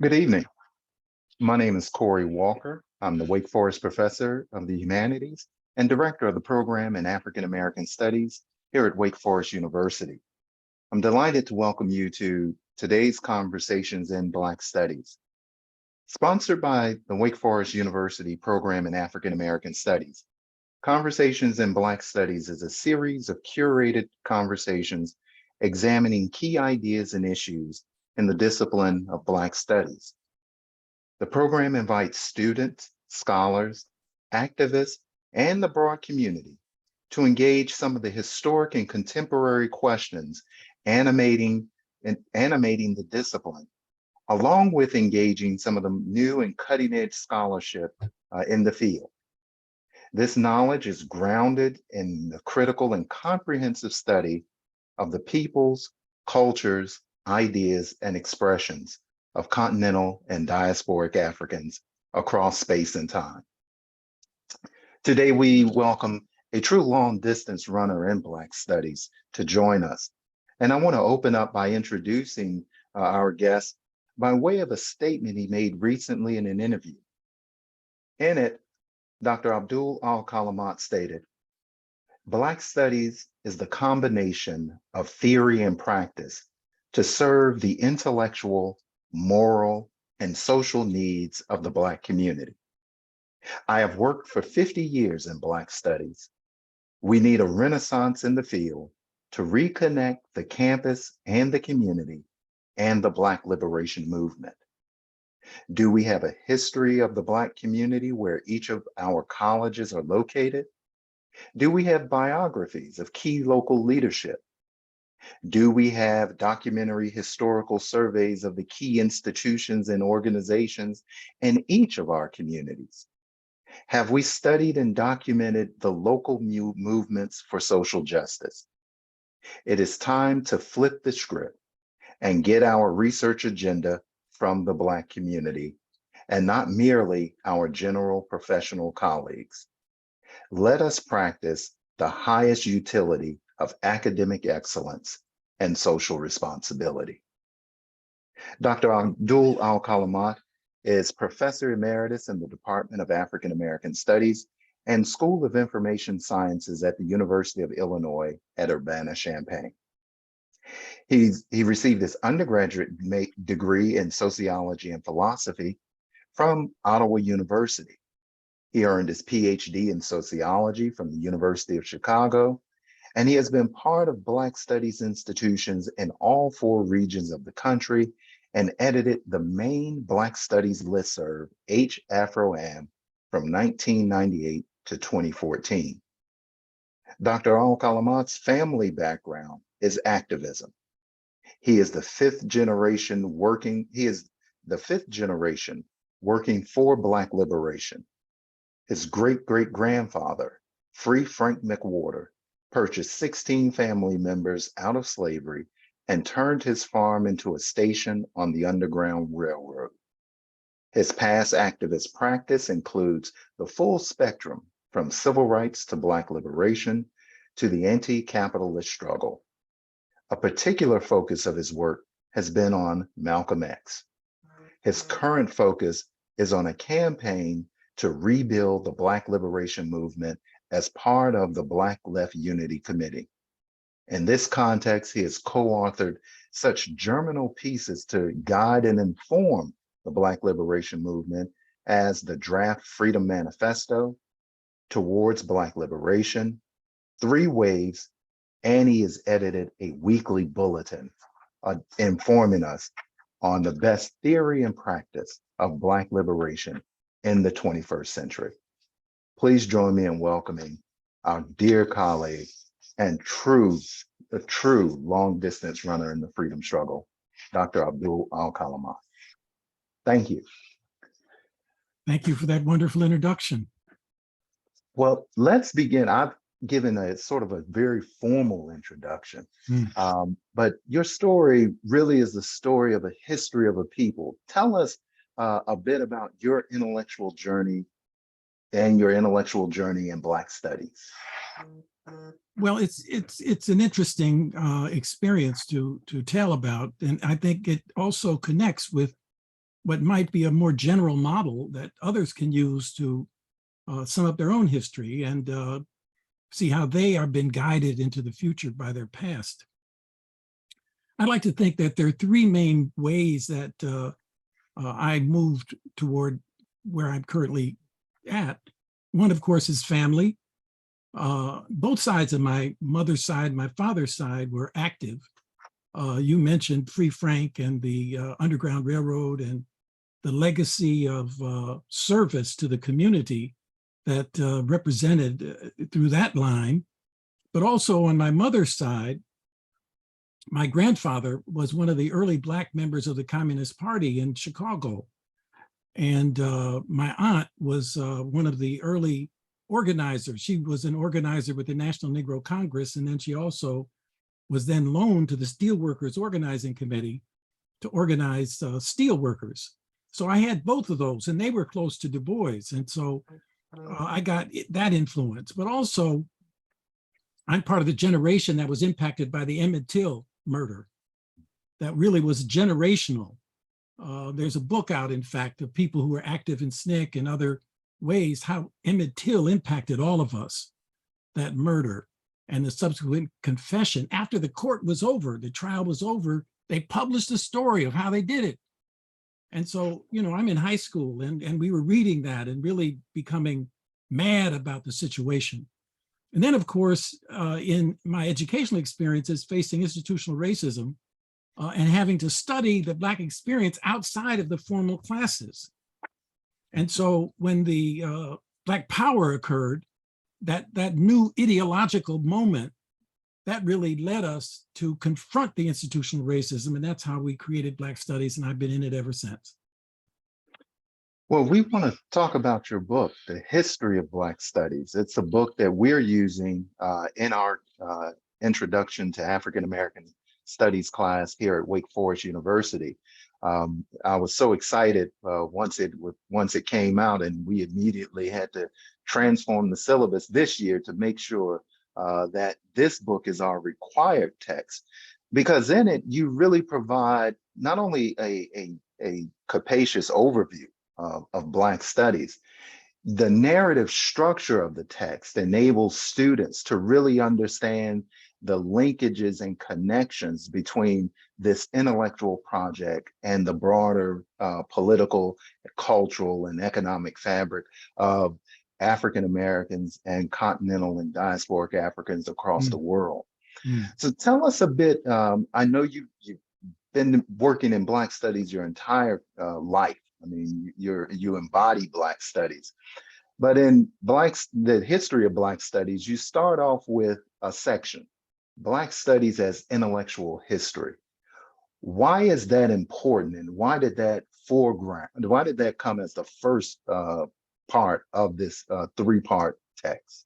Good evening. My name is Corey Walker. I'm the Wake Forest Professor of the Humanities and Director of the Program in African American Studies here at Wake Forest University. I'm delighted to welcome you to today's Conversations in Black Studies, sponsored by the Wake Forest University Program in African American Studies. Conversations in Black Studies is a series of curated conversations examining key ideas and issues in the discipline of Black Studies. The program invites students, scholars, activists, and the broad community to engage some of the historic and contemporary questions animating the discipline, along with engaging some of the new and cutting edge scholarship in the field. This knowledge is grounded in the critical and comprehensive study of the peoples, cultures, ideas, and expressions of continental and diasporic Africans across space and time. Today, we welcome a true long distance runner in Black Studies to join us. And I want to open up by introducing our guest by way of a statement he made recently in an interview. In it, Dr. Abdul Alkalimat stated, "Black Studies is the combination of theory and practice to serve the intellectual, moral, and social needs of the Black community. I have worked for 50 years in Black Studies. We need a renaissance in the field to reconnect the campus and the community and the Black liberation movement. Do we have a history of the Black community where each of our colleges are located? Do we have biographies of key local leadership? Do we have documentary historical surveys of the key institutions and organizations in each of our communities? Have we studied and documented the local movements for social justice? It is time to flip the script and get our research agenda from the Black community and not merely our general professional colleagues. Let us practice the highest utility of academic excellence and social responsibility." Dr. Abdul Alkalimat is Professor Emeritus in the Department of African American Studies and School of Information Sciences at the University of Illinois at Urbana-Champaign. He received his undergraduate degree in sociology and philosophy from Ottawa University. He earned his PhD in sociology from the University of Chicago, and he has been part of Black Studies institutions in all 4 regions of the country and edited the main Black Studies listserv, H-Afro-Am, from 1998 to 2014. Dr. Al-Kalimat's family background is activism. He is the fifth generation working for Black liberation. His great-great-grandfather, Free Frank McWhorter, purchased 16 family members out of slavery and turned his farm into a station on the Underground Railroad. His past activist practice includes the full spectrum from civil rights to Black liberation to the anti-capitalist struggle. A particular focus of his work has been on Malcolm X. His current focus is on a campaign to rebuild the Black liberation movement as part of the Black Left Unity Committee. In this context, he has co-authored such germinal pieces to guide and inform the Black liberation movement as the Draft Freedom Manifesto, Towards Black Liberation, 3 Waves, and he has edited a weekly bulletin informing us on the best theory and practice of Black liberation in the 21st century. Please join me in welcoming our dear colleague and a true long distance runner in the freedom struggle, Dr. Abdul Alkalimat. Thank you. Thank you for that wonderful introduction. Well, let's begin. I've given a sort of a very formal introduction, but your story really is the story of a history of a people. Tell us a bit about your intellectual journey and your intellectual journey in Black studies. Well, it's an interesting experience to tell about, and I think it also connects with what might be a more general model that others can use to sum up their own history and see how they have been guided into the future by their past. I'd like to think that there are three main ways that I moved toward where I'm currently at. One, of course, is family. Both sides of my mother's side, my father's side were active. You mentioned Free Frank and the Underground Railroad and the legacy of service to the community that represented through that line. But also on my mother's side, my grandfather was one of the early Black members of the Communist Party in Chicago. And my aunt was one of the early organizers. She was an organizer with the National Negro Congress, and then she also was then loaned to the Steelworkers Organizing Committee to organize steel workers. So I had both of those, and they were close to Du Bois. And so I got that influence. But also, I'm part of the generation that was impacted by the Emmett Till murder. That really was generational. There's a book out, in fact, of people who were active in SNCC and other ways, how Emmett Till impacted all of us, that murder and the subsequent confession. After the court was over, the trial was over, they published a story of how they did it. And so, you know, I'm in high school and we were reading that and really becoming mad about the situation. And then, of course, in my educational experiences facing institutional racism and having to study the Black experience outside of the formal classes. And so when the Black Power occurred, that new ideological moment, that really led us to confront the institutional racism. And that's how we created Black Studies, and I've been in it ever since. Well, we want to talk about your book, The History of Black Studies. It's a book that we're using in our introduction to African American Studies class here at Wake Forest University. I was so excited once it came out, and we immediately had to transform the syllabus this year to make sure that this book is our required text, because in it you really provide not only a capacious overview of Black studies. The narrative structure of the text enables students to really understand the linkages and connections between this intellectual project and the broader political, cultural, and economic fabric of African Americans and continental and diasporic Africans across the world. So tell us a bit, I know you've been working in Black studies your entire life. I mean, you embody Black studies. But in the history of Black studies, you start off with a section, Black studies as intellectual history. Why is that important, and why did that come as the first part of this three-part text?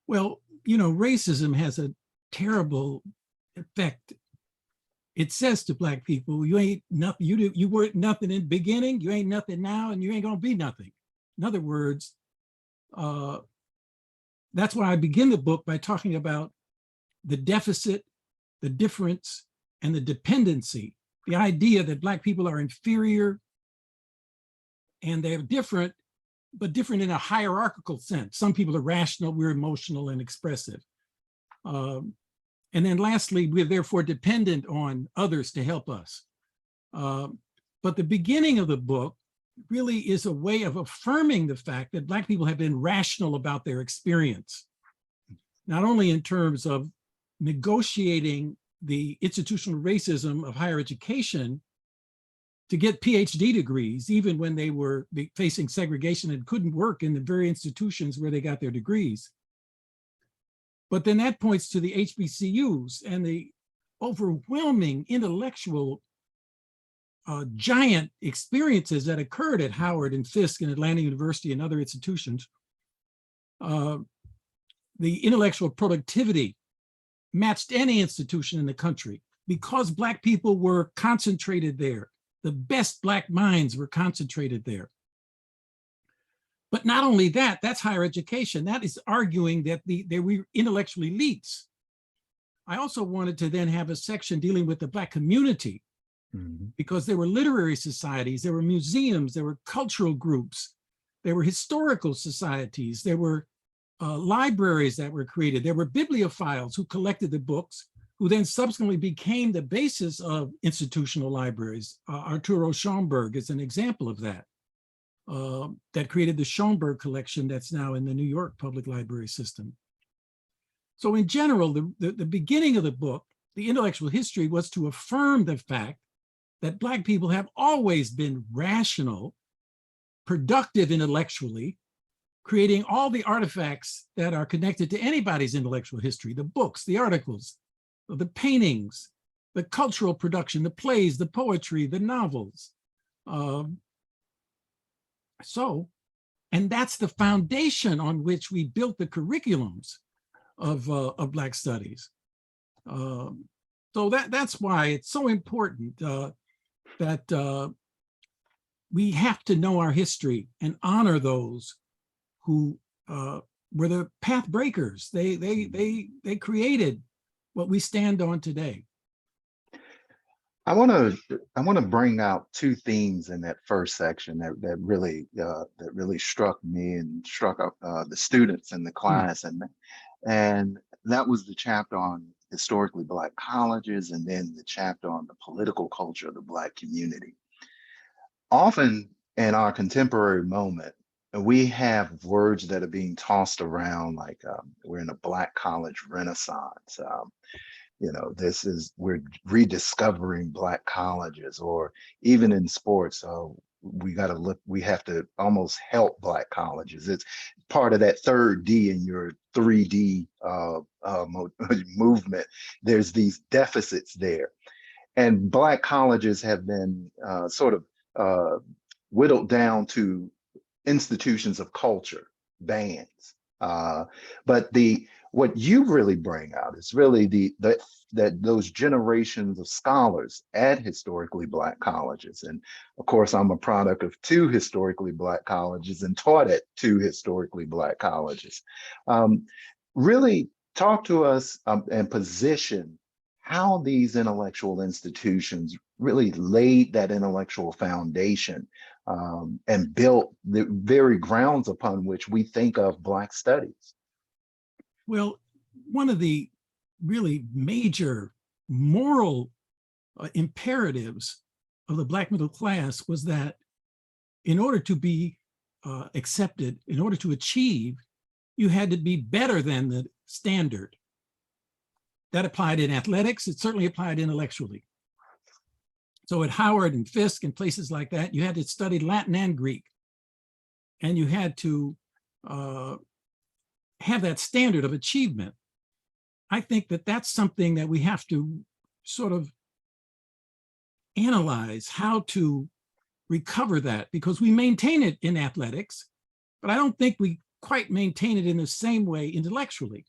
Well, you know, racism has a terrible effect. It says to Black people, you ain't nothing, you weren't nothing in the beginning, you ain't nothing now, and you ain't gonna be nothing. In other words, that's why I begin the book by talking about the deficit, the difference, and the dependency. The idea that Black people are inferior and they're different, but different in a hierarchical sense. Some people are rational, we're emotional and expressive. And then lastly, we're therefore dependent on others to help us. But the beginning of the book really is a way of affirming the fact that Black people have been rational about their experience, not only in terms of negotiating the institutional racism of higher education to get PhD degrees, even when they were facing segregation and couldn't work in the very institutions where they got their degrees. But then that points to the HBCUs and the overwhelming intellectual giant experiences that occurred at Howard and Fisk and Atlanta University and other institutions. The intellectual productivity matched any institution in the country because Black people were concentrated there. The best Black minds were concentrated there. But not only that, that's higher education. That is arguing that they were intellectual elites. I also wanted to then have a section dealing with the Black community Mhm. because there were literary societies, there were museums, there were cultural groups, there were historical societies, there were libraries that were created, there were bibliophiles who collected the books, who then subsequently became the basis of institutional libraries. Arturo Schomburg is an example of that, that created the Schomburg collection that's now in the New York Public Library System. So in general, the beginning of the book, the intellectual history, was to affirm the fact that Black people have always been rational, productive intellectually, creating all the artifacts that are connected to anybody's intellectual history, the books, the articles, the paintings, the cultural production, the plays, the poetry, the novels. And that's the foundation on which we built the curriculums of Black studies. So that's why it's so important that we have to know our history and honor those who were the path breakers. They created what we stand on today. I want to bring out two themes in that first section that really struck me and struck the students in the class, and that was the chapter on historically Black colleges, and then the chapter on the political culture of the Black community. Often in our contemporary moment, we have words that are being tossed around like we're in a Black college renaissance. We're rediscovering Black colleges, or even in sports. We have to almost help Black colleges. It's part of that third D in your 3D movement. There's these deficits there. And Black colleges have been sort of whittled down to institutions of culture, bands. But what you really bring out is really that those generations of scholars at historically Black colleges. And of course, I'm a product of two historically Black colleges and taught at two historically Black colleges. Really talk to us and position how these intellectual institutions really laid that intellectual foundation and built the very grounds upon which we think of Black studies. Well, one of the really major moral imperatives of the Black middle class was that in order to be accepted, in order to achieve, you had to be better than the standard. That applied in athletics, it certainly applied intellectually. So at Howard and Fisk and places like that, you had to study Latin and Greek. And you had to have that standard of achievement. I think that that's something that we have to sort of analyze how to recover that, because we maintain it in athletics, but I don't think we quite maintain it in the same way intellectually.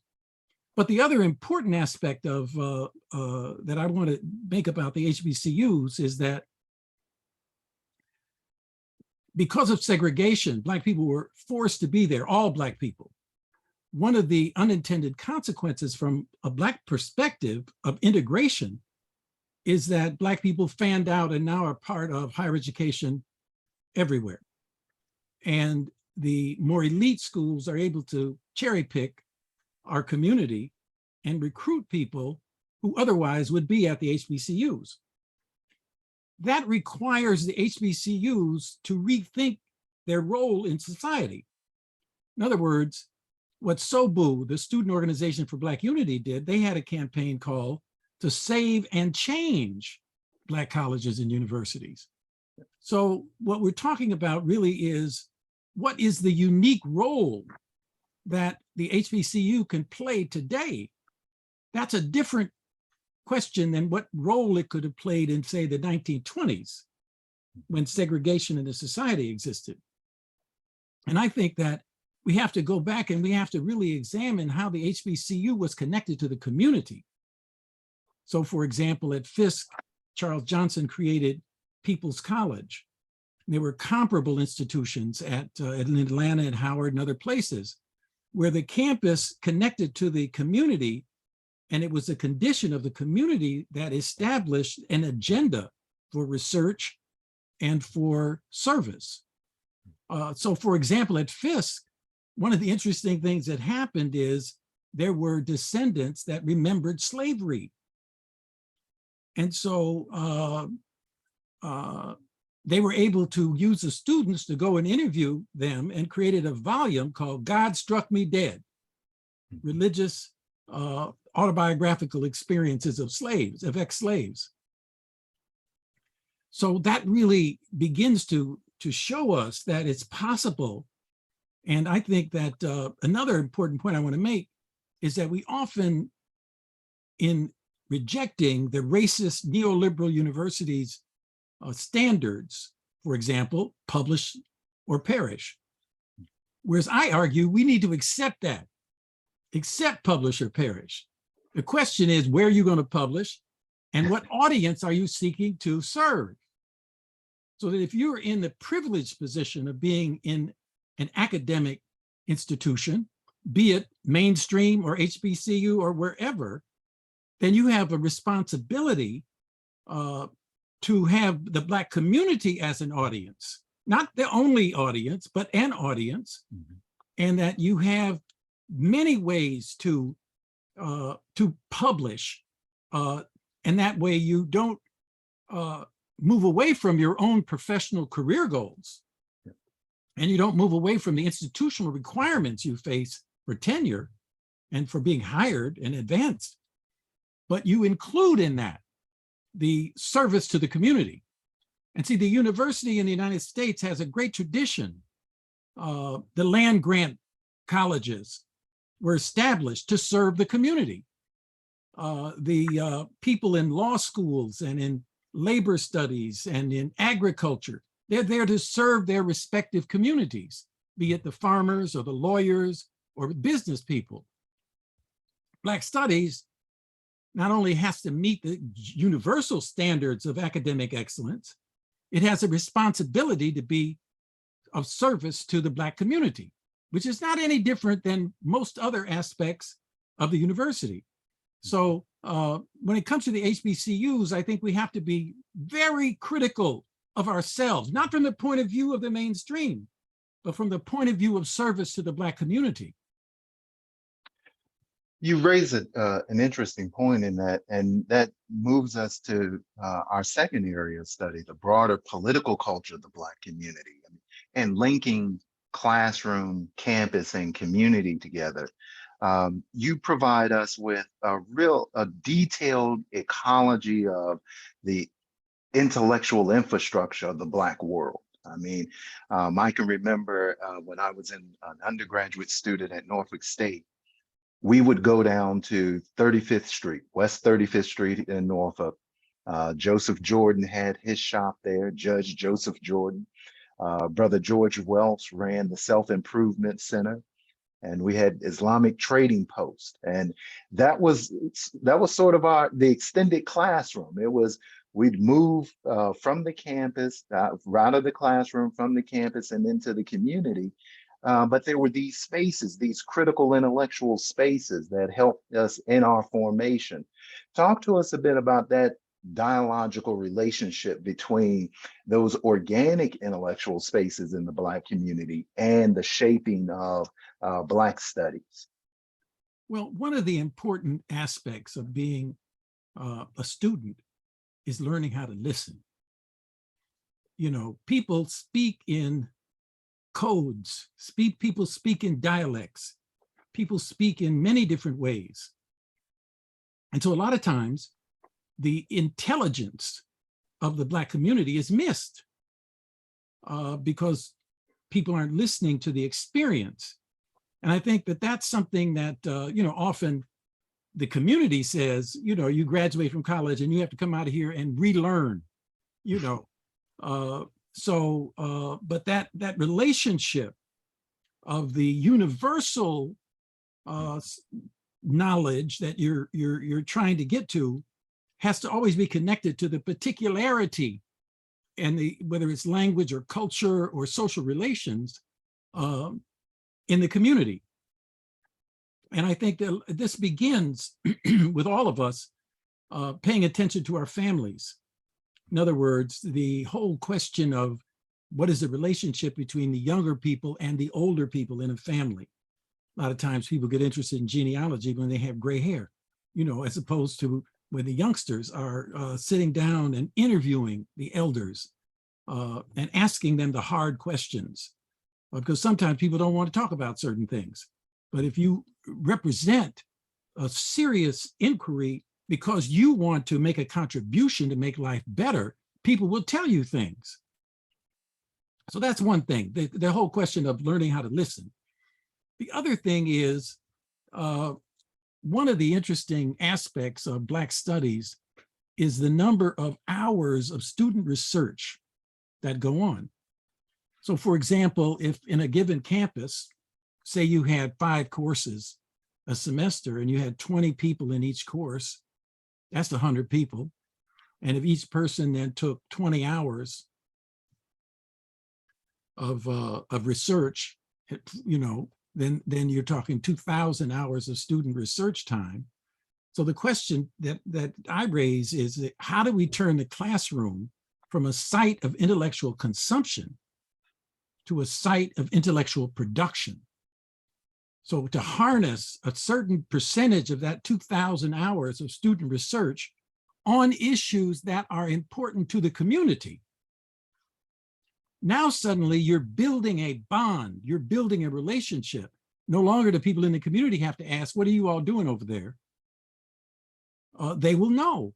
But the other important aspect of that I want to make about the HBCUs is that because of segregation, Black people were forced to be there, all Black people. One of the unintended consequences from a Black perspective of integration is that Black people fanned out and now are part of higher education everywhere. And the more elite schools are able to cherry pick our community and recruit people who otherwise would be at the HBCUs. That requires the HBCUs to rethink their role in society. In other words, what SOBU, the Student Organization for Black Unity, did, they had a campaign called to save and change Black colleges and universities. So what we're talking about really is, what is the unique role that the HBCU can play today? That's a different question than what role it could have played in, say, the 1920s, when segregation in the society existed. And I think that we have to go back and we have to really examine how the HBCU was connected to the community. So for example, at Fisk, Charles Johnson created People's College. There were comparable institutions at Atlanta and Howard and other places where the campus connected to the community, and it was a condition of the community that established an agenda for research, and for service. So for example, at Fisk, one of the interesting things that happened is there were descendants that remembered slavery. And so they were able to use the students to go and interview them, and created a volume called God Struck Me Dead, Religious Autobiographical Experiences of Slaves, of ex-slaves. So that really begins to show us that it's possible. And I think that another important point I want to make is that we often, in rejecting the racist neoliberal universities' standards, for example, publish or perish. Whereas I argue we need to accept that, accept publish or perish. The question is, where are you going to publish, and what audience are you seeking to serve? So that if you're in the privileged position of being in an academic institution, be it mainstream or HBCU or wherever, then you have a responsibility to have the Black community as an audience, not the only audience, but an audience, and that you have many ways to publish, and that way you don't move away from your own professional career goals, and you don't move away from the institutional requirements you face for tenure and for being hired and advanced, but you include in that the service to the community. And see, the university in the United States has a great tradition. The land grant colleges were established to serve the community. The people in law schools and in labor studies and in agriculture, they're there to serve their respective communities, be it the farmers or the lawyers or business people. Black studies not only has to meet the universal standards of academic excellence, it has a responsibility to be of service to the Black community, which is not any different than most other aspects of the university. So when it comes to the HBCUs, I think we have to be very critical of ourselves, not from the point of view of the mainstream, but from the point of view of service to the Black community. You raise an interesting point in that, and that moves us to our second area of study, the broader political culture of the Black community, and linking classroom, campus, and community together. You provide us with a detailed ecology of the intellectual infrastructure of the Black world. I mean, I can remember when I was an undergraduate student at Norfolk State, we would go down to 35th Street, West 35th Street in Norfolk. Joseph Jordan had his shop there, Judge Joseph Jordan. Brother George Welch ran the Self-Improvement Center, and we had Islamic Trading Post. And that was sort of the extended classroom. It was, we'd move from the campus, out of the classroom, from the campus and into the community. But there were these spaces, these critical intellectual spaces that helped us in our formation. Talk to us a bit about that dialogical relationship between those organic intellectual spaces in the Black community and the shaping of Black studies. Well, one of the important aspects of being a student is learning how to listen. You know, people speak in codes, people speak in dialects, people speak in many different ways. And so a lot of times, the intelligence of the Black community is missed because people aren't listening to the experience. And I think that that's something that, you know, often the community says, you know, you graduate from college and you have to come out of here and relearn, you know. But that relationship of the universal knowledge that you're trying to get to has to always be connected to the particularity and whether it's language or culture or social relations in the community. And I think that this begins with all of us paying attention to our families, In other words, the whole question of what is the relationship between the younger people and the older people in a family. A lot of times people get interested in genealogy when they have gray hair, as opposed to when the youngsters are sitting down and interviewing the elders and asking them the hard questions. Because sometimes people don't want to talk about certain things. But if you represent a serious inquiry because you want to make a contribution to make life better, people will tell you things. So that's one thing, the whole question of learning how to listen. The other thing is, one of the interesting aspects of Black studies is the number of hours of student research that go on. So for example, if in a given campus, say you had 5 courses a semester and you had 20 people in each course, that's 100 people. And if each person then took 20 hours of research, then you're talking 2,000 hours of student research time. So the question that I raise is, how do we turn the classroom from a site of intellectual consumption to a site of intellectual production? So to harness a certain percentage of that 2,000 hours of student research on issues that are important to the community. Now suddenly you're building a bond, you're building a relationship. No longer do people in the community have to ask, what are you all doing over there? They will know.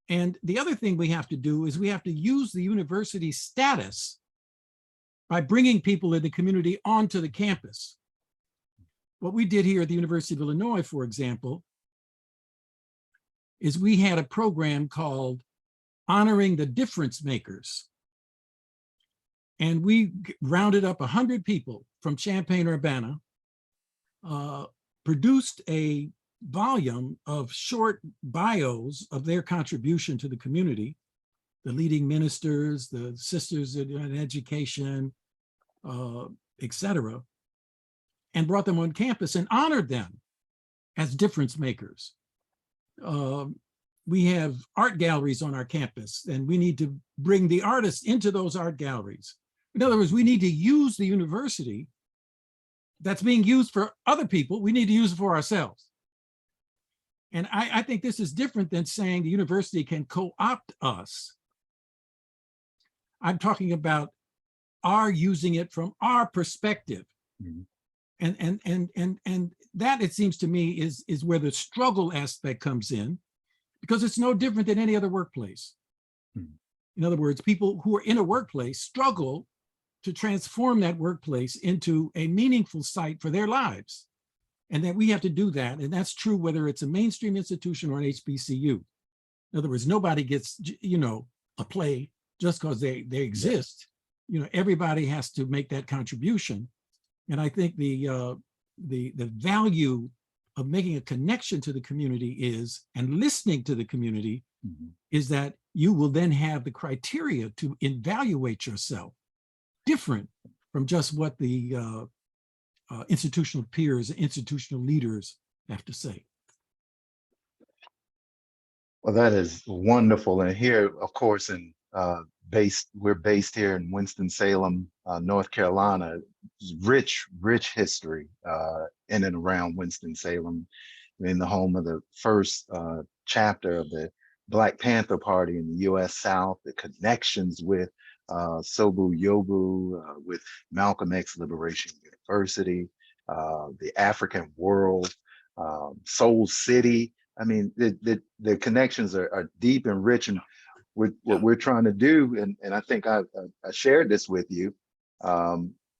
And the other thing we have to do is we have to use the university status by bringing people in the community onto the campus. What we did here at the University of Illinois, for example, is we had a program called Honoring the Difference Makers. And we rounded up 100 people from Champaign-Urbana, produced a volume of short bios of their contribution to the community, the leading ministers, the sisters in education, et cetera, and brought them on campus and honored them as difference makers. We have art galleries on our campus, and we need to bring the artists into those art galleries. In other words, we need to use the university that's being used for other people. We need to use it for ourselves. And I think this is different than saying the university can co-opt us. I'm talking about our using it from our perspective. Mm-hmm. And that, it seems to me, is where the struggle aspect comes in, because it's no different than any other workplace. Mm-hmm. In other words, people who are in a workplace struggle to transform that workplace into a meaningful site for their lives. And that we have to do that. And that's true whether it's a mainstream institution or an HBCU. In other words, nobody gets, a play just because they exist. Everybody has to make that contribution. And I think the value of making a connection to the community is, and listening to the community, mm-hmm. is that you will then have the criteria to evaluate yourself different from just what the institutional peers, institutional leaders have to say. Well, that is wonderful. And here, of course, we're based here in Winston-Salem, North Carolina. Rich history in and around Winston-Salem, in the home of the first chapter of the Black Panther Party in the U.S. South, the connections with Sobu Yobu, with Malcolm X Liberation University, the African World, Soul City. I mean, the connections are deep and rich, and what we're trying to do, and I think I shared this with you,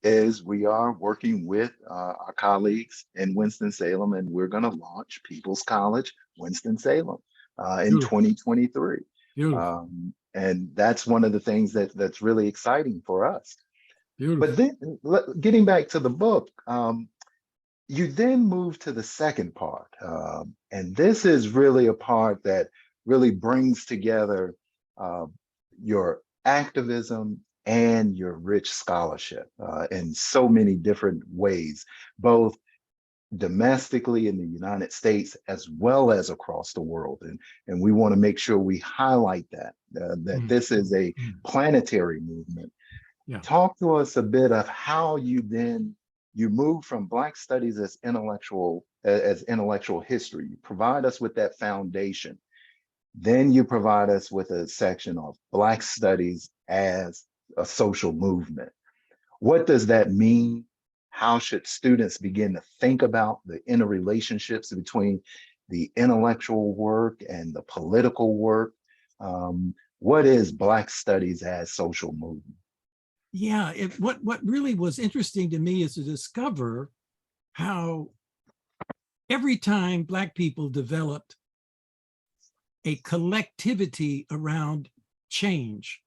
is we are working with our colleagues in Winston-Salem, and we're going to launch People's College Winston-Salem in 2023. And that's one of the things that's really exciting for us. Beautiful. But then, getting back to the book, you then move to the second part. And this is really a part that really brings together your activism and your rich scholarship in so many different ways, both domestically in the United States as well as across the world. And we want to make sure we highlight that, that this is a planetary movement. Yeah. Talk to us a bit of how you move from Black studies as intellectual history. You provide us with that foundation. Then you provide us with a section of Black studies as a social movement. What does that mean? How should students begin to think about the interrelationships between the intellectual work and the political work? What is Black studies as social movement? Yeah, what really was interesting to me is to discover how every time Black people developed a collectivity around change,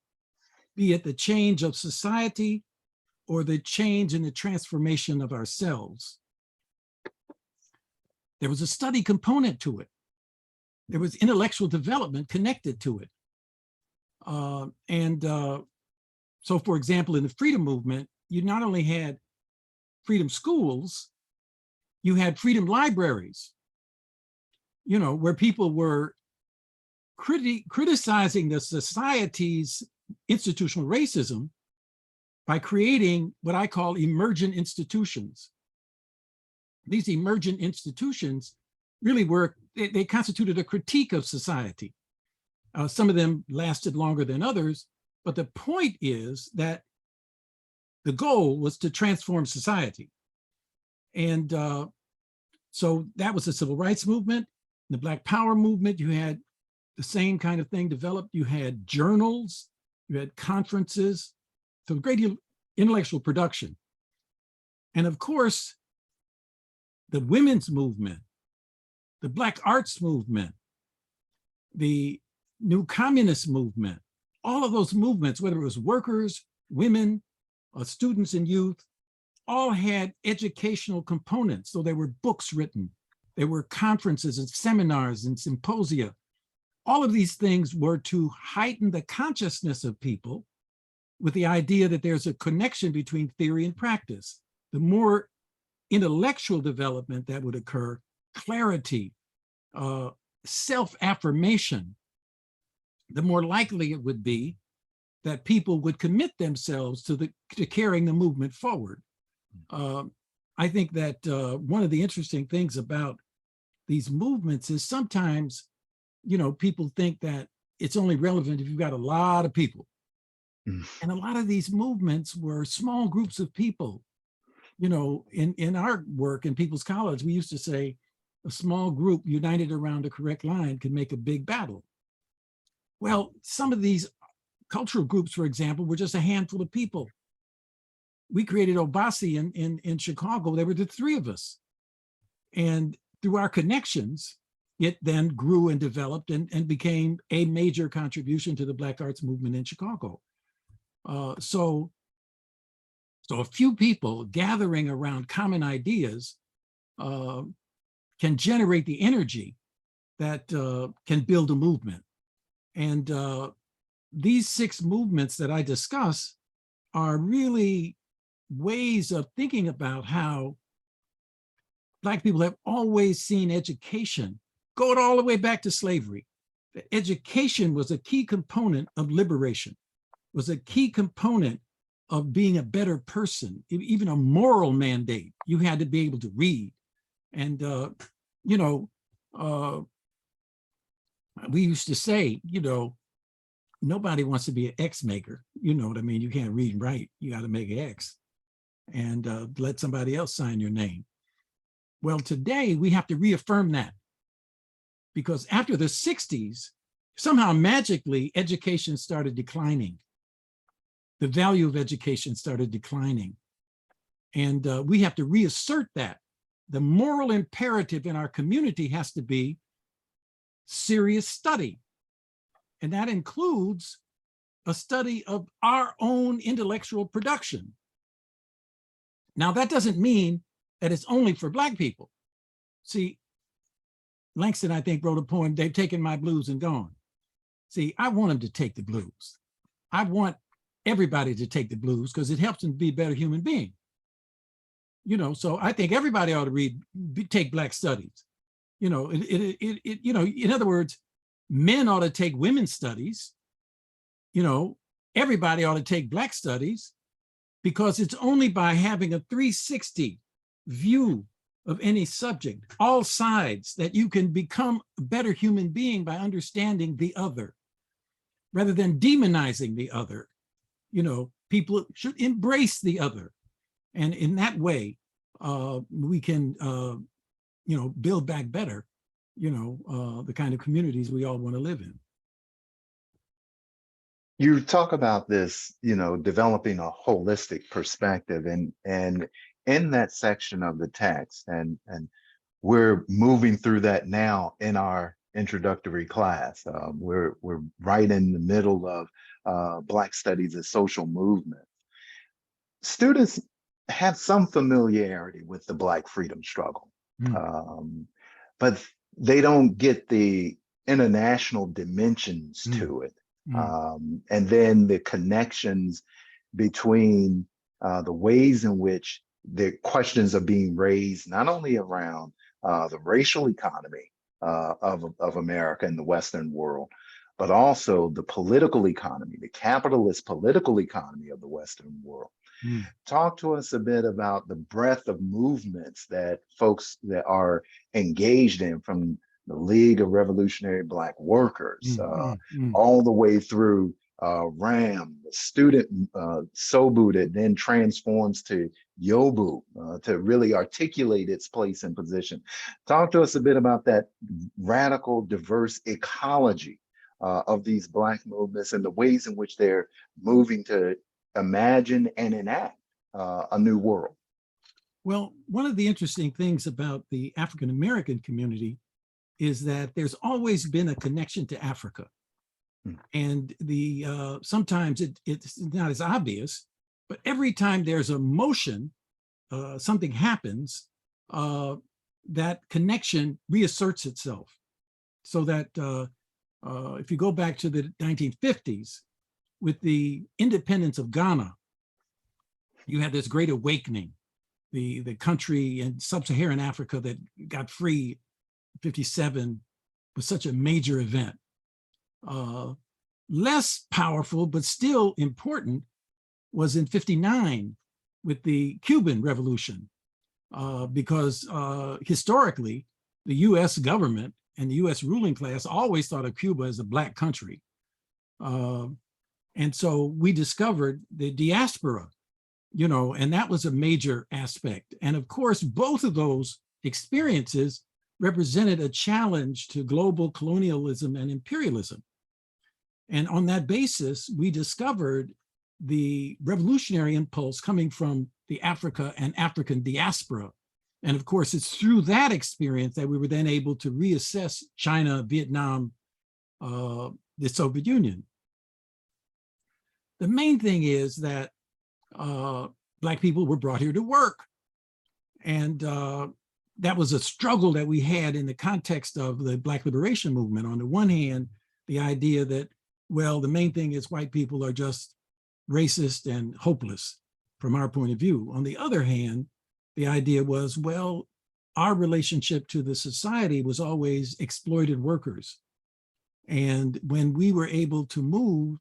be it the change of society or the change in the transformation of ourselves, there was a study component to it. There was intellectual development connected to it. So, for example, in the freedom movement, you not only had freedom schools, you had freedom libraries, where people were criticizing the society's institutional racism by creating what I call emergent institutions. These emergent institutions really they constituted a critique of society. Some of them lasted longer than others, but the point is that the goal was to transform society. And so that was the civil rights movement. In the Black Power movement, you had the same kind of thing developed. You had journals, you had conferences, so great intellectual production. And of course, the women's movement, the Black arts movement, the new communist movement, all of those movements, whether it was workers, women, students and youth, all had educational components. So there were books written, there were conferences and seminars and symposia. All of these things were to heighten the consciousness of people with the idea that there's a connection between theory and practice. The more intellectual development that would occur, clarity, self-affirmation, the more likely it would be that people would commit themselves to carrying the movement forward. I think that one of the interesting things about these movements is sometimes, people think that it's only relevant if you've got a lot of people. And a lot of these movements were small groups of people. In our work in People's College, we used to say a small group united around a correct line can make a big battle. Well, some of these cultural groups, for example, were just a handful of people. We created Obasi in Chicago. There were the three of us. And through our connections, it then grew and developed and became a major contribution to the Black arts movement in Chicago. So a few people gathering around common ideas can generate the energy that can build a movement. And these 6 movements that I discuss are really ways of thinking about how Black people have always seen education, going all the way back to slavery. Education was a key component of liberation, was a key component of being a better person, even a moral mandate. You had to be able to read. And, we used to say, nobody wants to be an X maker. You know what I mean? You can't read and write. You got to make an X and let somebody else sign your name. Well, today we have to reaffirm that, because after the 60s, somehow magically education started declining. The value of education started declining. And we have to reassert that. The moral imperative in our community has to be serious study. And that includes a study of our own intellectual production. Now, that doesn't mean that it's only for Black people. See, Langston, I think, wrote a poem, "They've taken my blues and gone." See, I want them to take the blues. I want everybody to take the blues because it helps them be a better human being. So I think everybody ought to take Black studies. In other words, men ought to take women's studies. Everybody ought to take Black studies, because it's only by having a 360 view of any subject, all sides, that you can become a better human being by understanding the other, rather than demonizing the other. People should embrace the other. And in that way, we can, build back better, the kind of communities we all want to live in. You talk about this, developing a holistic perspective, and in that section of the text, and we're moving through that now in our introductory class. We're right in the middle of Black Studies as Social Movement. Students have some familiarity with the Black freedom struggle, but they don't get the international dimensions to it. And then the connections between the ways in which the questions are being raised, not only around the racial economy of America and the Western world, but also the political economy, the capitalist political economy of the Western world. Talk to us a bit about the breadth of movements that folks that are engaged in, from the League of Revolutionary Black Workers, all the way through RAM, the student SOBU that then transforms to YOBU to really articulate its place and position. Talk to us a bit about that radical, diverse ecology of these Black movements and the ways in which they're moving to imagine and enact a new world. Well, one of the interesting things about the African American community is that there's always been a connection to Africa. And sometimes it's not as obvious, but every time there's a motion, something happens, that connection reasserts itself. So that if you go back to the 1950s, with the independence of Ghana, you had this great awakening. The country in sub-Saharan Africa that got free in 1957 was such a major event. Less powerful, but still important, was in 1959 with the Cuban Revolution, because historically, the US government and the US ruling class always thought of Cuba as a Black country. And so we discovered the diaspora, and that was a major aspect. And of course, both of those experiences represented a challenge to global colonialism and imperialism. And on that basis, we discovered the revolutionary impulse coming from the Africa and African diaspora. And of course, it's through that experience that we were then able to reassess China, Vietnam, the Soviet Union. The main thing is that Black people were brought here to work. And that was a struggle that we had in the context of the Black liberation movement. On the one hand, the idea that, well, the main thing is white people are just racist and hopeless from our point of view. On the other hand, the idea was, well, our relationship to the society was always exploited workers. And when we were able to move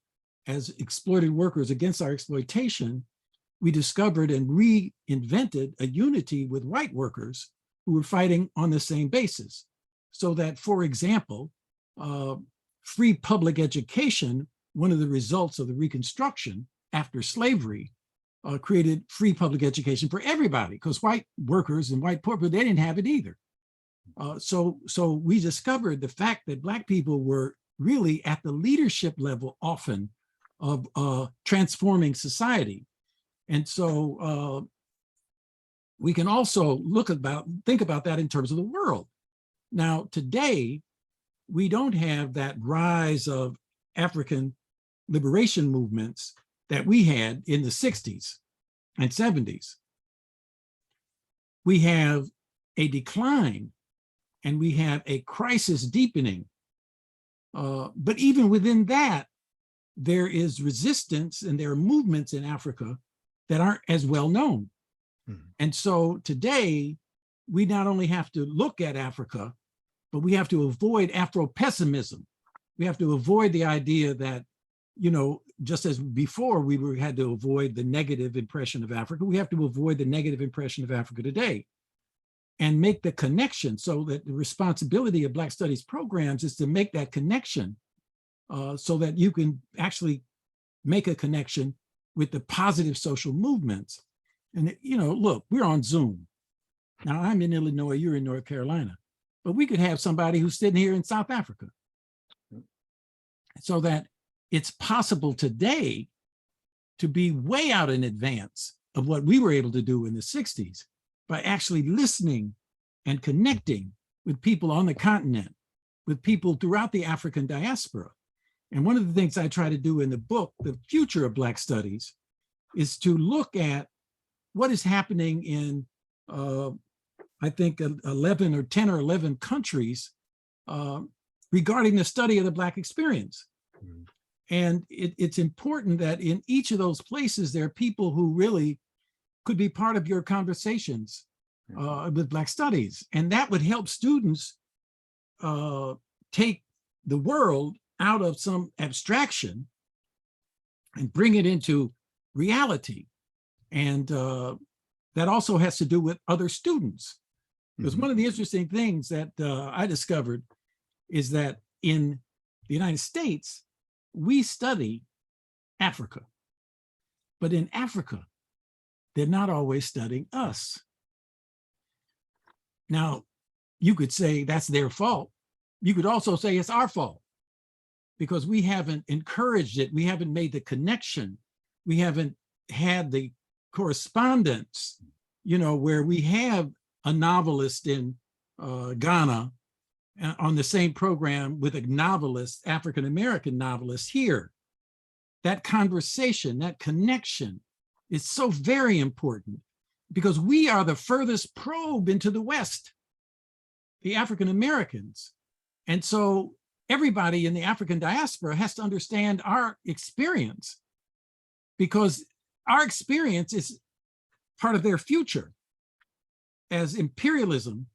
as exploited workers against our exploitation, we discovered and reinvented a unity with white workers who were fighting on the same basis. So that, for example, free public education, one of the results of the Reconstruction after slavery, created free public education for everybody, because white workers and white poor people, they didn't have it either. So we discovered the fact that Black people were really at the leadership level often of transforming society. And so we can also think about that in terms of the world. Now, today, we don't have that rise of African liberation movements that we had in the 60s and 70s. We have a decline and we have a crisis deepening. But even within that, there is resistance and there are movements in Africa that aren't as well known. And so today, we not only have to look at Africa, but we have to avoid Afro-pessimism. We have to avoid the idea that, you know, just as before had to avoid the negative impression of Africa, we have to avoid the negative impression of Africa today and make the connection, so that the responsibility of Black Studies programs is to make that connection so that you can actually make a connection with the positive social movements. And, you know, look, we're on Zoom. Now, I'm in Illinois, you're in North Carolina, but we could have somebody who's sitting here in South Africa, so that it's possible today to be way out in advance of what we were able to do in the 60s by actually listening and connecting with people on the continent, with people throughout the African diaspora. And one of the things I try to do in the book, The Future of Black Studies, is to look at what is happening in, I think, 10 or 11 countries regarding the study of the Black experience. And it's important that in each of those places, there are people who really could be part of your conversations with Black Studies. And that would help students take the world out of some abstraction and bring it into reality. And that also has to do with other students. Because one of the interesting things that I discovered is that in the United States, we study Africa, but in Africa, they're not always studying us. Now, you could say that's their fault. You could also say it's our fault, because we haven't encouraged it. We haven't made the connection. We haven't had the correspondence, you know, where we have a novelist in Ghana on the same program with a novelist, African-American novelist here. That conversation, that connection is so very important, because we are the furthest probe into the West, the African-Americans. And so everybody in the African diaspora has to understand our experience, because our experience is part of their future as imperialism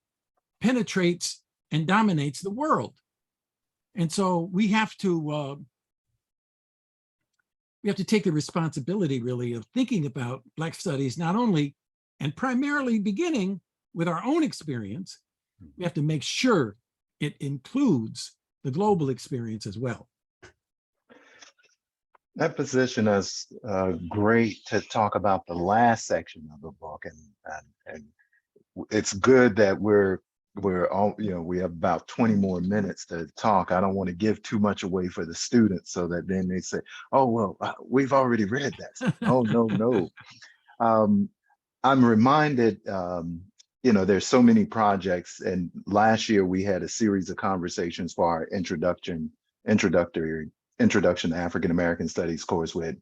penetrates and dominates the world. And so we have to take the responsibility, really, of thinking about Black Studies, not only and primarily beginning with our own experience. We have to make sure it includes the global experience as well. That position is great to talk about the last section of the book, and it's good that we're all, you know, we have about 20 more minutes to talk. I don't want to give too much away for the students, so that then they say, "Oh well, we've already read that." Oh no. I'm reminded, you know, there's so many projects, and last year we had a series of conversations for our introduction to African American Studies course with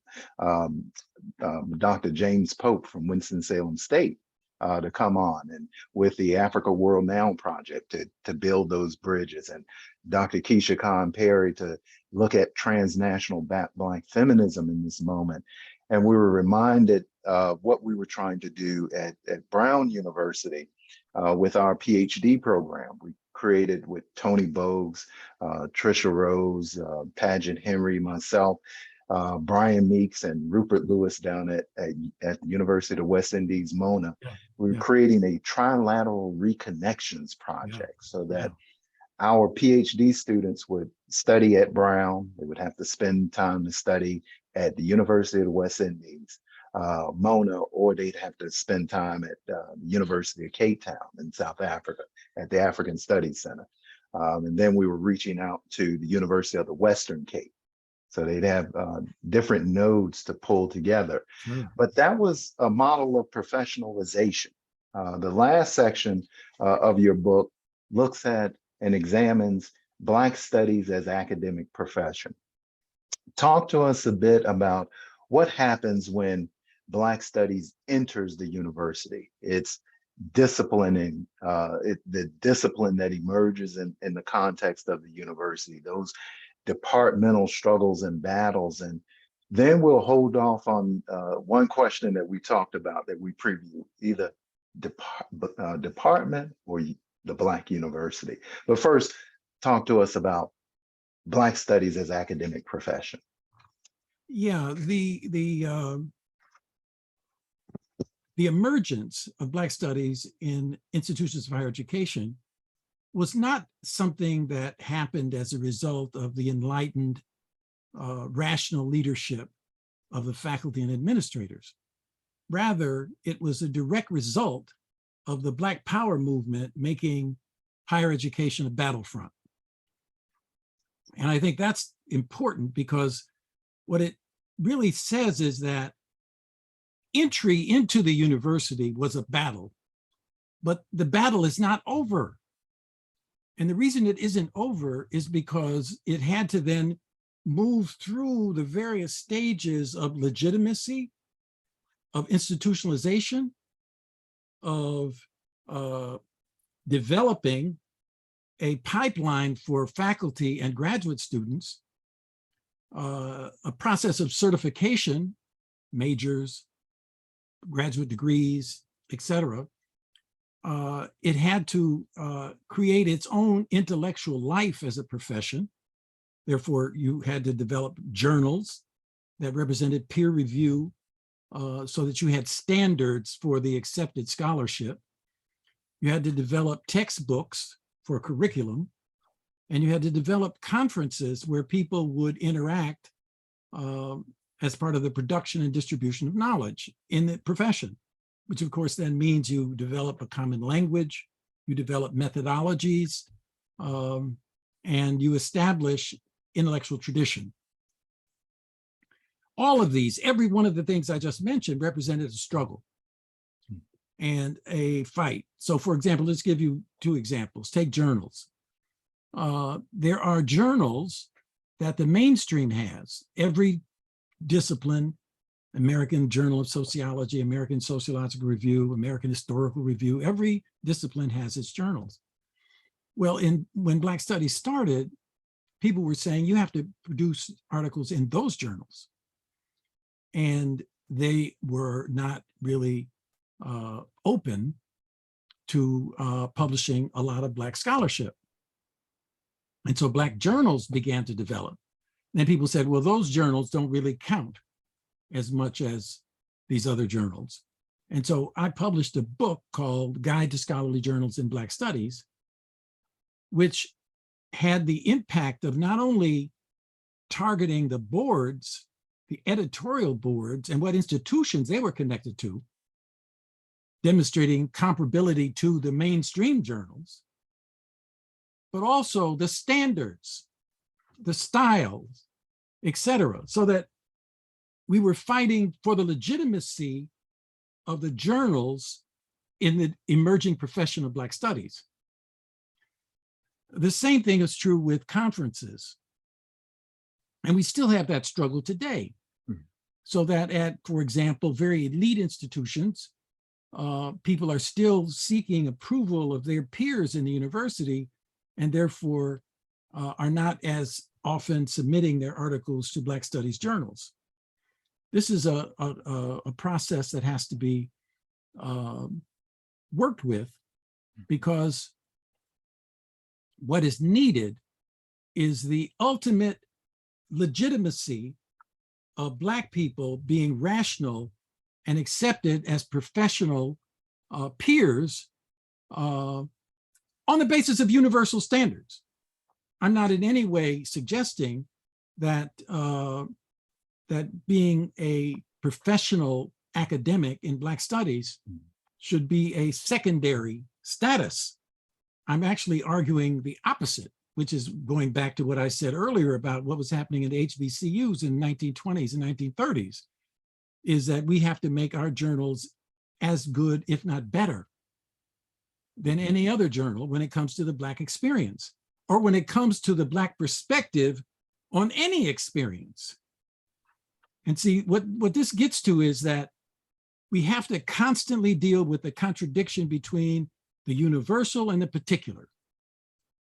Dr. James Pope from Winston-Salem State to come on, and with the Africa World Now project to build those bridges, and Dr. Keisha Khan Perry to look at transnational Black feminism in this moment. And we were reminded of what we were trying to do at Brown University with our PhD program. We created with Tony Bogues, Trisha Rose, Paget Henry, myself, Brian Meeks, and Rupert Lewis down at the University of the West Indies, Mona. We were creating a trilateral reconnections project so that our PhD students would study at Brown. They would have to spend time to study at the University of the West Indies, Mona, or they'd have to spend time at the University of Cape Town in South Africa at the African Studies Center. And then we were reaching out to the University of the Western Cape. So they'd have different nodes to pull together. But that was a model of professionalization. The last section of your book looks at and examines Black studies as academic profession. Talk to us a bit about what happens when Black studies enters the university. It's disciplining, the discipline that emerges in the context of the university, those departmental struggles and battles, and Then we'll hold off on one question that we talked about that we previewed, either department or the Black university. But first, talk to us about Black studies as academic profession. Yeah, the emergence of Black studies in institutions of higher education was not something that happened as a result of the enlightened, rational leadership of the faculty and administrators. Rather, it was a direct result of the Black Power movement making higher education a battlefront. And I think that's important because what it really says is that entry into the university was a battle, but the battle is not over. And the reason it isn't over is because it had to then move through the various stages of legitimacy, of institutionalization, of developing a pipeline for faculty and graduate students, a process of certification, majors, graduate degrees, etc. It had to create its own intellectual life as a profession. Therefore, you had to develop journals that represented peer review so that you had standards for the accepted scholarship. You had to develop textbooks for curriculum, and you had to develop conferences where people would interact as part of the production and distribution of knowledge in the profession, which of course then means you develop a common language, you develop methodologies, and you establish intellectual tradition. All of these, every one of the things I just mentioned represented a struggle and a fight. So for example, let's give you two examples. Take journals. There are journals that the mainstream has. Every discipline, American Journal of Sociology, American Sociological Review, American Historical Review, every discipline has its journals. Well, when Black Studies started, people were saying you have to produce articles in those journals. And they were not really open to publishing a lot of Black scholarship. And so Black journals began to develop. And people said, well, those journals don't really count as much as these other journals. And so I published a book called Guide to Scholarly Journals in Black Studies, which had the impact of not only targeting the boards, the editorial boards, and what institutions they were connected to, demonstrating comparability to the mainstream journals, but also the standards, the styles, etc., so that we were fighting for the legitimacy of the journals in the emerging profession of Black studies. The same thing is true with conferences. And we still have that struggle today. So that at, for example, very elite institutions, people are still seeking approval of their peers in the university and therefore are not as often submitting their articles to Black Studies journals. This is a process that has to be worked with, because what is needed is the ultimate legitimacy of Black people being rational and accepted as professional peers on the basis of universal standards. I'm not in any way suggesting that that being a professional academic in Black studies should be a secondary status. I'm actually arguing the opposite, which is going back to what I said earlier about what was happening in the HBCUs in the 1920s and 1930s, is that we have to make our journals as good, if not better, than any other journal when it comes to the Black experience, or when it comes to the Black perspective on any experience. And see, what this gets to is that we have to constantly deal with the contradiction between the universal and the particular.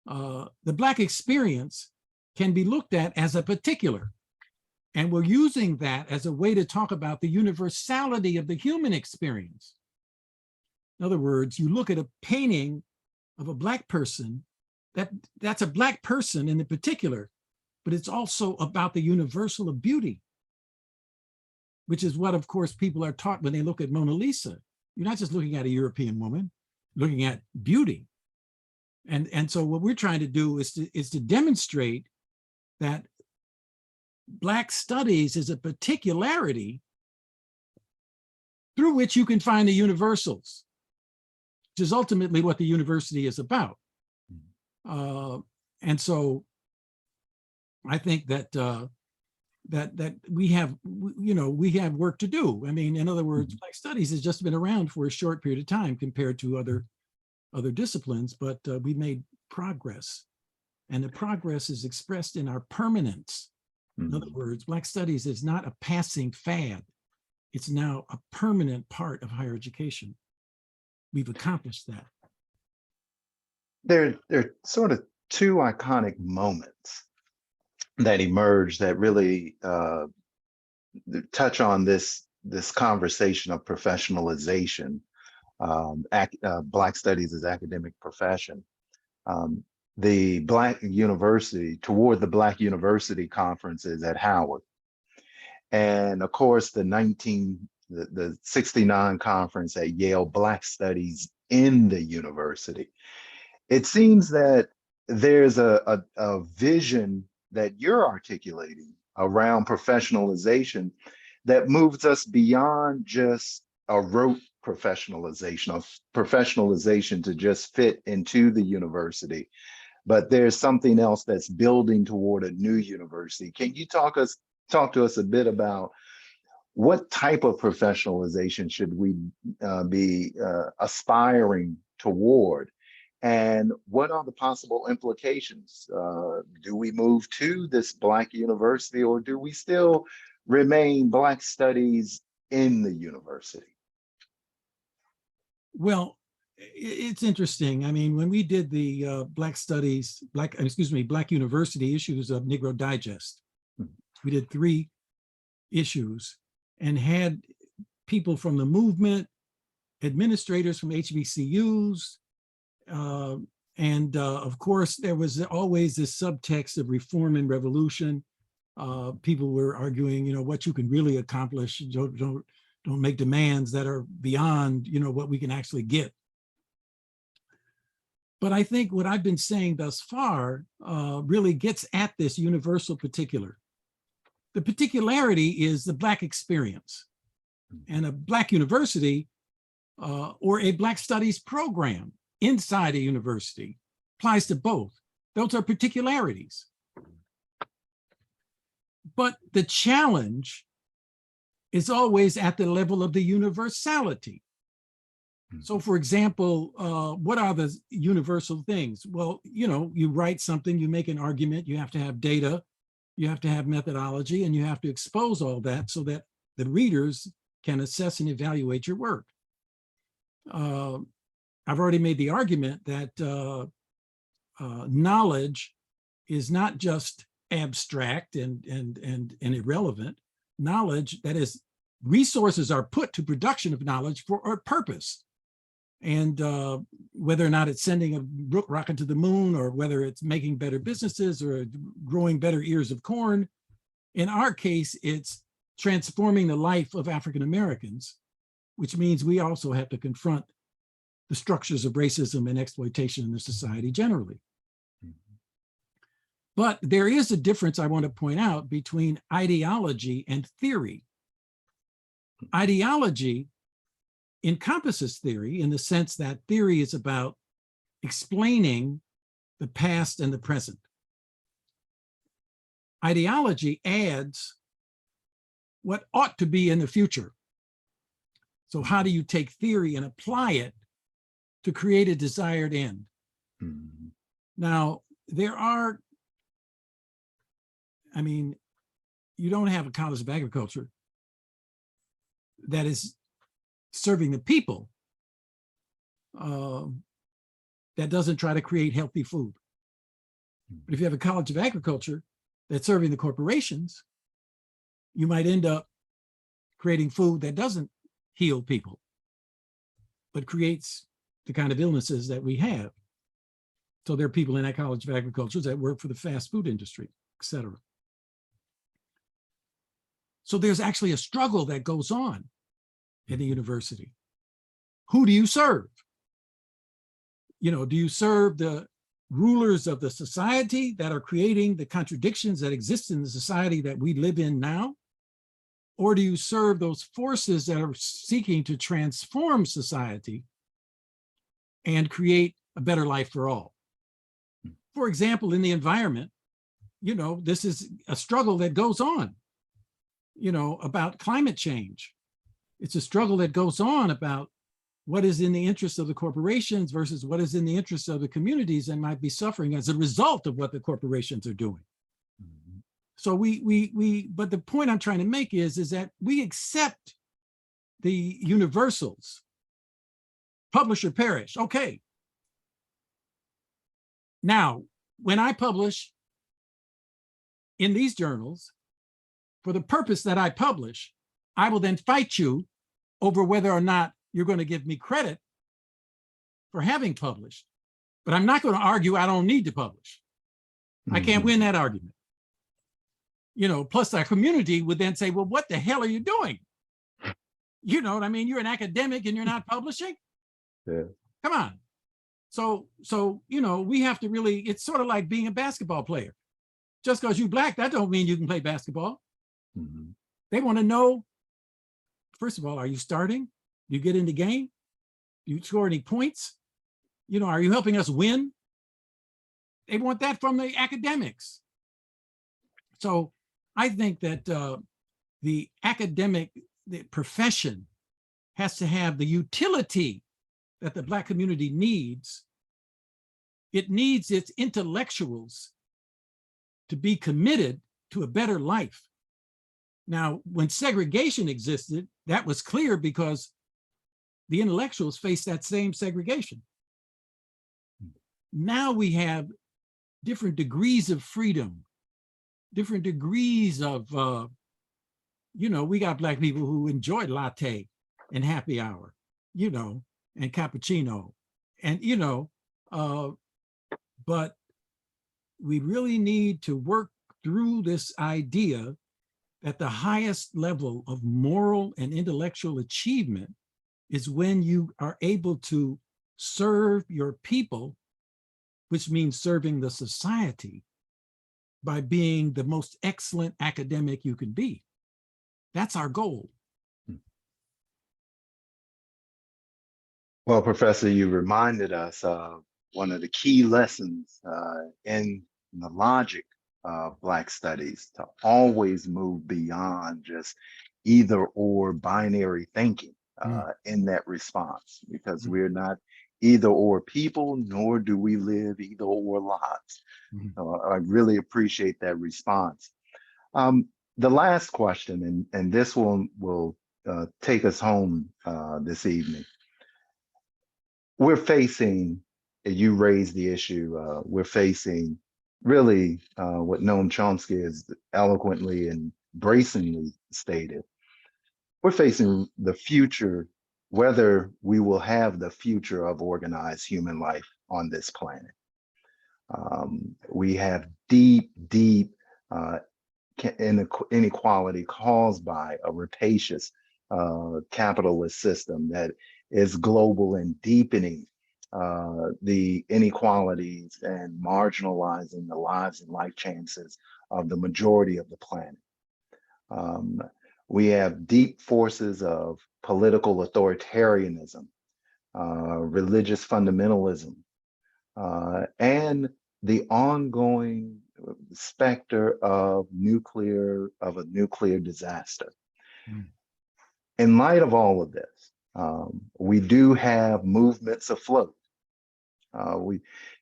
The Black experience can be looked at as a particular. And we're using that as a way to talk about the universality of the human experience. In other words, you look at a painting of a Black person, that's a Black person in the particular, but it's also about the universal of beauty, which is what, of course, people are taught when they look at Mona Lisa. You're not just looking at a European woman, looking at beauty. And so what we're trying to do is to demonstrate that Black studies is a particularity through which you can find the universals, which is ultimately what the university is about. And so I think that that we have, we have work to do. I mean, in other words, Black studies has just been around for a short period of time compared to other disciplines, but we made progress, and the progress is expressed in our permanence. In other words, Black studies is not a passing fad. It's now a permanent part of higher education. We've accomplished that. There are sort of two iconic moments that emerge that really touch on this conversation of professionalization, Black studies as academic profession. The Black University, toward the Black University conferences at Howard. And of course, the 69 conference at Yale, Black Studies in the university. It seems that there's a vision that you're articulating around professionalization that moves us beyond just a rote professionalization, of professionalization to just fit into the university. But there's something else that's building toward a new university. Can you talk to us a bit about what type of professionalization should we be aspiring toward? And what are the possible implications? Do we move to this Black university, or do we still remain Black studies in the university? Well, it's interesting. I mean, when we did the Black University issues of Negro Digest, we did 3 issues and had people from the movement, administrators from HBCUs, and of course, there was always this subtext of reform and revolution. People were arguing, what you can really accomplish. Don't make demands that are beyond, what we can actually get. But I think what I've been saying thus far really gets at this universal particular. The particularity is the Black experience, and a Black university or a Black studies program inside a university applies to both. Those are particularities. But the challenge is always at the level of the universality. So for example, what are the universal things? Well, you write something, you make an argument, you have to have data, you have to have methodology, and you have to expose all that so that the readers can assess and evaluate your work. I've already made the argument that knowledge is not just abstract and irrelevant. Knowledge, that is, resources are put to production of knowledge for a purpose. And whether or not it's sending a rocket to the moon, or whether it's making better businesses or growing better ears of corn, in our case, it's transforming the life of African Americans, which means we also have to confront the structures of racism and exploitation in the society generally. But there is a difference I want to point out between ideology and theory. Ideology encompasses theory in the sense that theory is about explaining the past and the present. Ideology adds what ought to be in the future. So how do you take theory and apply it to create a desired end? Now, you don't have a college of agriculture that is serving the people that doesn't try to create healthy food. But if you have a college of agriculture that's serving the corporations, you might end up creating food that doesn't heal people, but creates the kind of illnesses that we have. So there are people in that College of Agriculture that work for the fast food industry, et cetera. So there's actually a struggle that goes on in the university. Who do you serve? You know, do you serve the rulers of the society that are creating the contradictions that exist in the society that we live in now? Or do you serve those forces that are seeking to transform society and create a better life for all? For example, in the environment, you know, this is a struggle that goes on, you know, about climate change. It's a struggle that goes on about what is in the interest of the corporations versus what is in the interest of the communities and might be suffering as a result of what the corporations are doing. Mm-hmm. So but the point I'm trying to make is that we accept the universals, publish or perish. Okay. Now, when I publish in these journals, for the purpose that I publish, I will then fight you over whether or not you're going to give me credit for having published. But I'm not going to argue I don't need to publish. I can't win that argument. You know, plus our community would then say, well, what the hell are you doing? You know what I mean? You're an academic and you're not publishing? Yeah. Come on. So, you know, we have to really, it's sort of like being a basketball player. Just because you're Black, that don't mean you can play basketball. Mm-hmm. They want to know, first of all, are you starting? Do you get in the game? Do you score any points? You know, are you helping us win? They want that from the academics. So I think that the academic profession has to have the utility that the Black community needs. It needs its intellectuals to be committed to a better life. Now, when segregation existed, that was clear because the intellectuals faced that same segregation. Now we have different degrees of freedom, different degrees of, you know, we got Black people who enjoy latte and happy hour, you know, and cappuccino, and, you know, but we really need to work through this idea that the highest level of moral and intellectual achievement is when you are able to serve your people, which means serving the society, by being the most excellent academic you can be. That's our goal. Well, Professor, you reminded us of one of the key lessons in the logic of Black studies, to always move beyond just either or binary thinking in that response, because we're not either or people, nor do we live either or lives. So I really appreciate that response. The last question, and this one will take us home this evening. We're facing, you raised the issue, we're facing really what Noam Chomsky has eloquently and bracingly stated. We're facing the future, whether we will have the future of organized human life on this planet. We have deep inequality caused by a rapacious capitalist system that is global and deepening the inequalities and marginalizing the lives and life chances of the majority of the planet. We have deep forces of political authoritarianism, religious fundamentalism, and the ongoing specter of a nuclear disaster. In light of all of this, we do have movements afloat. We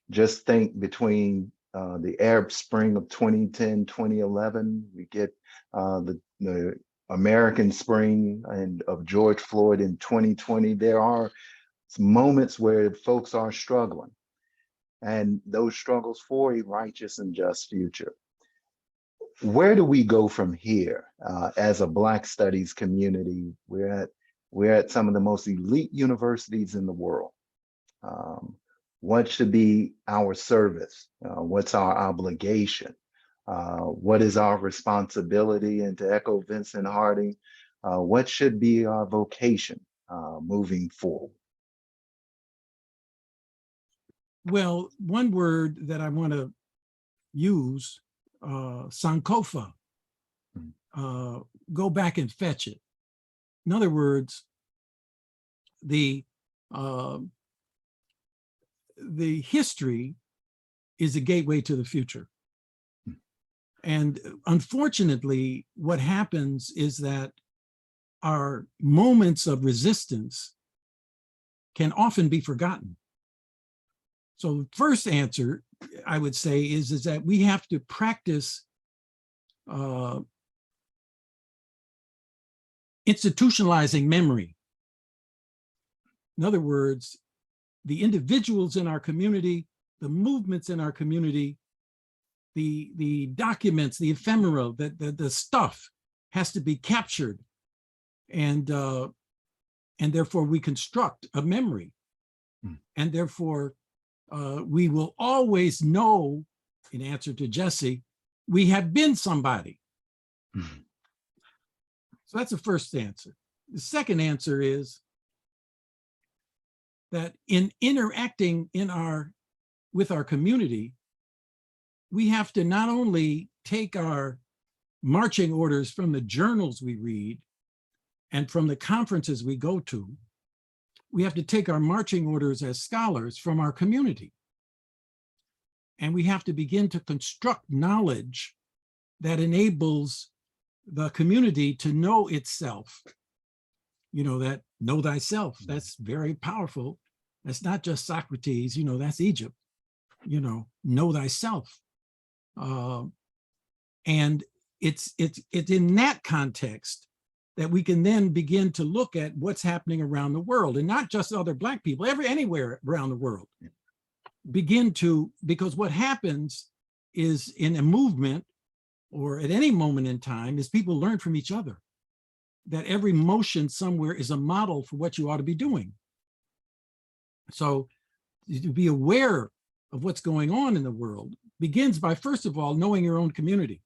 just think between the Arab Spring of 2010, 2011, we get the American Spring and of George Floyd in 2020. There are moments where folks are struggling, and those struggles for a righteous and just future. where do we go from here as a Black Studies community? We're at some of the most elite universities in the world. What should be our service? What's our obligation? What is our responsibility? And to echo Vincent Harding, what should be our vocation moving forward? Well, one word that I want to use, Sankofa, go back and fetch it. In other words, the history is a gateway to the future. And unfortunately, what happens is that our moments of resistance can often be forgotten. So the first answer I would say is that we have to practice institutionalizing memory. In other words, the individuals in our community, the movements in our community, the documents, the ephemera, the stuff has to be captured, and therefore we construct a memory, and therefore we will always know, in answer to Jesse, we have been somebody. So that's the first answer. The second answer is that in interacting with our community, we have to not only take our marching orders from the journals we read and from the conferences we go to, we have to take our marching orders as scholars from our community. And we have to begin to construct knowledge that enables the community to know itself. You know, that know thyself, that's very powerful. That's not just Socrates, you know, that's Egypt. You know thyself. And it's in that context that we can then begin to look at what's happening around the world, and not just other Black people, anywhere around the world. Because what happens is in a movement or at any moment in time is people learn from each other, that every motion somewhere is a model for what you ought to be doing. So to be aware of what's going on in the world begins by, first of all, knowing your own community.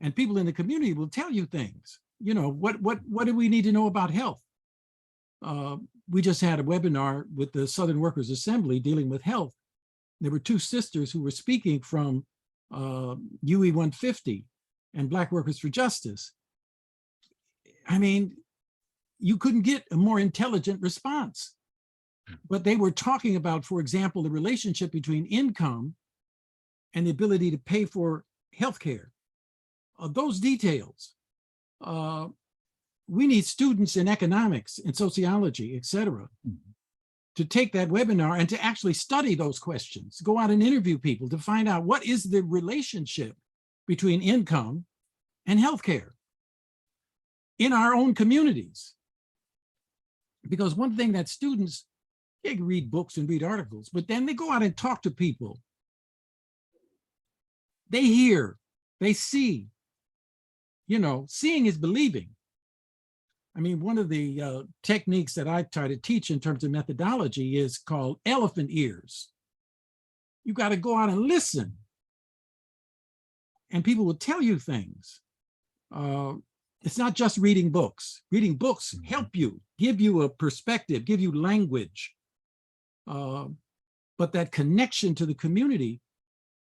And people in the community will tell you things. You know, what do we need to know about health? We just had a webinar with the Southern Workers Assembly dealing with health. There were two sisters who were speaking from UE 150 and Black Workers for Justice. I mean, you couldn't get a more intelligent response. But they were talking about, for example, the relationship between income and the ability to pay for healthcare. Those details. We need students in economics and sociology, et cetera, to take that webinar and to actually study those questions, go out and interview people to find out what is the relationship between income and healthcare in our own communities. Because one thing that students, they can read books and read articles, but then they go out and talk to people. They hear, they see. You know, seeing is believing. I mean, one of the techniques that I try to teach in terms of methodology is called elephant ears. You got to go out and listen. And people will tell you things. It's not just reading books. Reading books help you, give you a perspective, give you language. But that connection to the community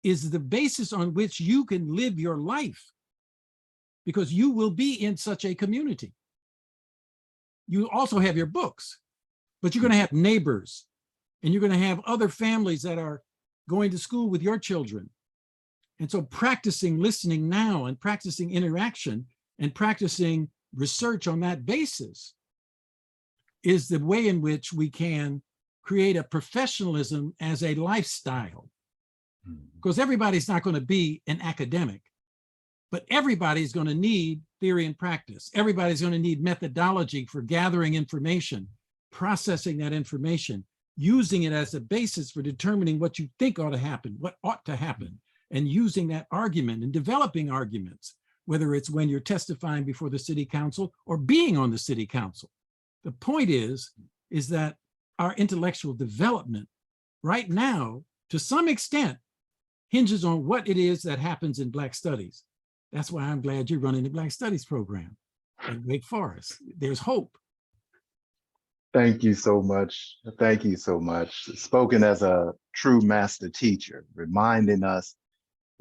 is the basis on which you can live your life, because you will be in such a community. You also have your books, but you're going to have neighbors, and you're going to have other families that are going to school with your children. And so practicing listening now and practicing interaction and practicing research on that basis is the way in which we can create a professionalism as a lifestyle. Because everybody's not going to be an academic, but everybody's going to need theory and practice. Everybody's going to need methodology for gathering information, processing that information, using it as a basis for determining what you think ought to happen, what ought to happen. and using that argument and developing arguments, whether it's when you're testifying before the city council or being on the city council. The point is that our intellectual development right now, to some extent, hinges on what it is that happens in Black Studies. That's why I'm glad you're running the Black Studies program at Wake Forest. There's hope. Thank you so much. Thank you so much. Spoken as a true master teacher, reminding us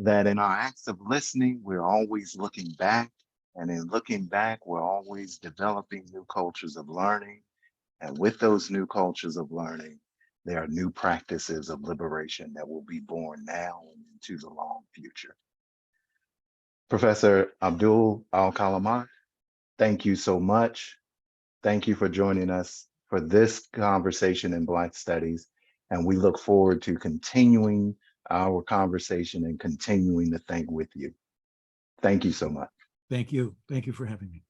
that in our acts of listening, we're always looking back. And in looking back, we're always developing new cultures of learning. And with those new cultures of learning, there are new practices of liberation that will be born now and into the long future. Professor Abdul Alkalimat, thank you so much. Thank you for joining us for this conversation in Black Studies. And we look forward to continuing our conversation and continuing to think with you. Thank you so much. Thank you. Thank you for having me.